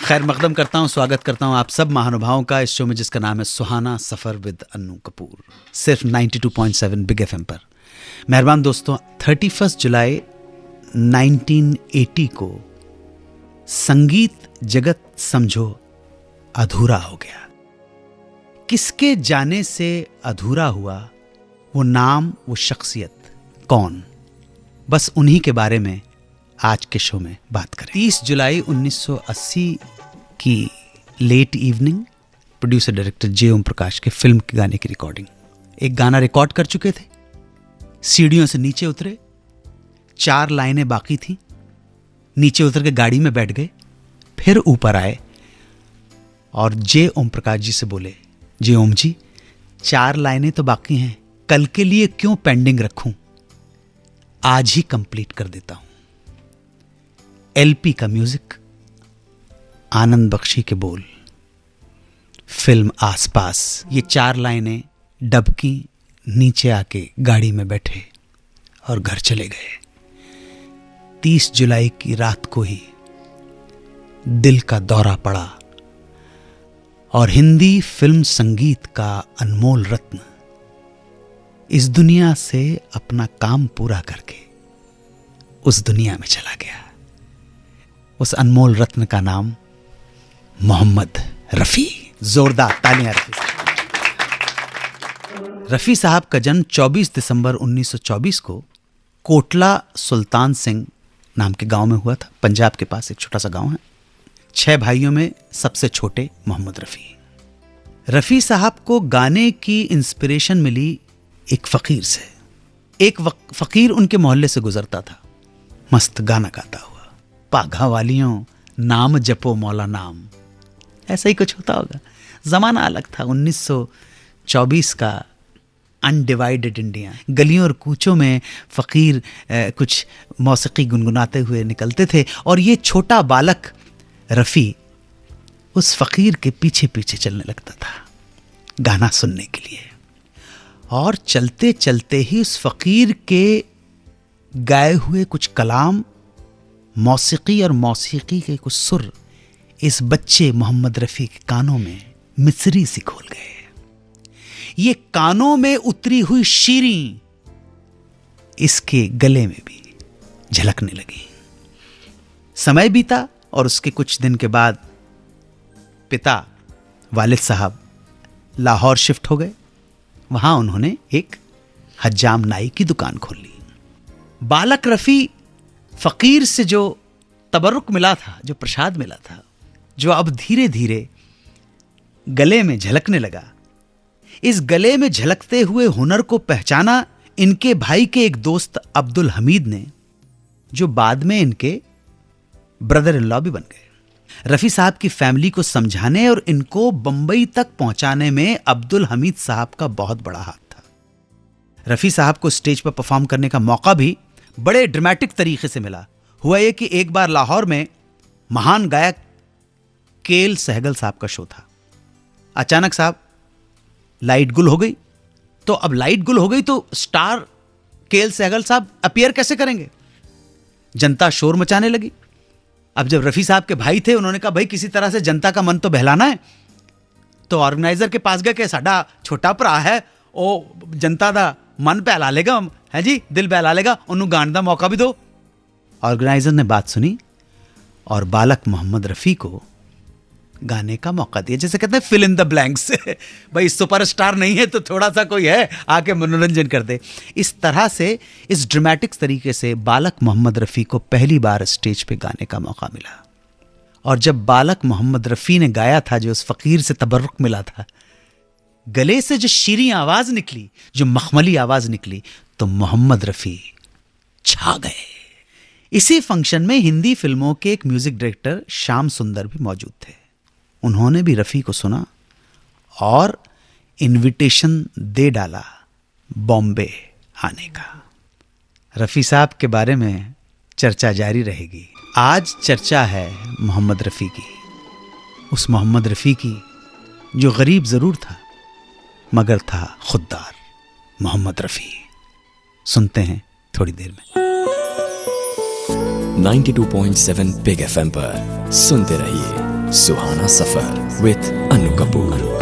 खैर मकदम करता हूँ, स्वागत करता हूँ आप सब महानुभावों का इस शो में जिसका नाम है सुहाना सफ़र विद अन्नू कपूर, सिर्फ 92.7 बिग एफएम पर। मेहरबान दोस्तों, 31 जुलाई 1980 को संगीत जगत समझो अधूरा हो गया। किसके जाने से अधूरा हुआ, वो नाम, वो शख्सियत कौन, बस उन्हीं के बारे में आज के शो में बात करें। 30 जुलाई 1980 की लेट इवनिंग प्रोड्यूसर डायरेक्टर जे ओम प्रकाश के फिल्म के गाने की रिकॉर्डिंग। एक गाना रिकॉर्ड कर चुके थे, सीढ़ियों से नीचे उतरे, 4 लाइनें बाकी थी, नीचे उतर के गाड़ी में बैठ गए, फिर ऊपर आए और जे ओम प्रकाश जी से बोले, जे ओम जी 4 लाइनें तो बाकी हैं, कल के लिए क्यों पेंडिंग रखूं, आज ही कंप्लीट कर देता हूं। एलपी का म्यूजिक, आनंद बख्शी के बोल, फिल्म आसपास, ये 4 लाइनें डब की, नीचे आके गाड़ी में बैठे और घर चले गए। 30 जुलाई की रात को ही दिल का दौरा पड़ा और हिंदी फिल्म संगीत का अनमोल रत्न इस दुनिया से अपना काम पूरा करके उस दुनिया में चला गया। उस अनमोल रत्न का नाम मोहम्मद रफी। जोरदार तालियां रफी साहब। रफी साहब का जन्म 24 दिसंबर 1924 को कोटला सुल्तान सिंह नाम के गांव में हुआ था। पंजाब के पास एक छोटा सा गांव है। 6 भाइयों में सबसे छोटे मोहम्मद रफी। रफी साहब को गाने की इंस्पिरेशन मिली एक फकीर से। एक फकीर उनके मोहल्ले से गुजरता था, मस्त गाना गाता हुआ, पाघा वालियों नाम जपो मौला नाम, ऐसा ही कुछ होता होगा। जमाना अलग था, 1924 का अनडिवाइडेड इंडिया। गलियों और कूचों में फकीर कुछ मौसीकी गुनगुनाते हुए निकलते थे और ये छोटा बालक रफ़ी उस फकीर के पीछे पीछे चलने लगता था गाना सुनने के लिए। और चलते चलते ही उस फकीर के गाए हुए कुछ कलाम, मौसीकी और मौसीकी के कुछ सुर इस बच्चे मोहम्मद रफ़ी के कानों में मिसरी सी खोल गए। ये कानों में उतरी हुई शीरी इसके गले में भी झलकने लगी। समय बीता और उसके कुछ दिन के बाद पिता वालिद साहब लाहौर शिफ्ट हो गए। वहां उन्होंने एक हज्जाम नाई की दुकान खोल ली। बालक रफ़ी फकीर से जो तबरुक मिला था, जो प्रसाद मिला था, जो अब धीरे धीरे गले में झलकने लगा, इस गले में झलकते हुए हुनर को पहचाना इनके भाई के एक दोस्त अब्दुल हमीद ने, जो बाद में इनके ब्रदर इन लॉ भी बन गए। रफ़ी साहब की फैमिली को समझाने और इनको बंबई तक पहुंचाने में अब्दुल हमीद साहब का बहुत बड़ा हाथ था। रफ़ी साहब को स्टेज पर परफॉर्म करने का मौका भी बड़े ड्रामेटिक तरीके से मिला। हुआ यह कि एक बार लाहौर में महान गायक केएल सहगल साहब का शो था। अचानक साहब लाइट गुल हो गई, तो अब लाइट गुल हो गई तो स्टार केएल सहगल साहब अपीयर कैसे करेंगे? जनता शोर मचाने लगी। अब जब रफ़ी साहब के भाई थे, उन्होंने कहा भाई किसी तरह से जनता का मन तो बहलाना है। तो ऑर्गेनाइजर के पास गए कि साडा छोटा भरा है, ओ जनता दा मन बहला लेगा, है जी, दिल बहला लेगा, उन्होंने गाने का मौका भी दो। ऑर्गेनाइजर ने बात सुनी और बालक मोहम्मद रफ़ी को गाने का मौका दिया। जैसे कहते हैं फिल इन द ब्लैंक्स भाई सुपरस्टार नहीं है तो थोड़ा सा कोई है आके मनोरंजन कर दे। इस तरह से, इस ड्रामेटिक तरीके से बालक मोहम्मद रफ़ी को पहली बार स्टेज पे गाने का मौका मिला। और जब बालक मोहम्मद रफ़ी ने गाया था, जो उस फकीर से तबर्रुक मिला था, गले से जो शीरीं आवाज निकली, जो मखमली आवाज निकली, तो मोहम्मद रफ़ी छा गए। इसी फंक्शन में हिंदी फिल्मों के एक म्यूजिक डायरेक्टर श्याम सुंदर भी मौजूद थे। उन्होंने भी रफ़ी को सुना और इनविटेशन दे डाला बॉम्बे आने का। रफ़ी साहब के बारे में चर्चा जारी रहेगी। आज चर्चा है मोहम्मद रफ़ी की, उस मोहम्मद रफ़ी की जो गरीब ज़रूर था मगर था खुददार। मोहम्मद रफ़ी सुनते हैं थोड़ी देर में। 92.7 बिग एफएम पर सुनते रहिए सुहाना सफर विद अनु कपूर।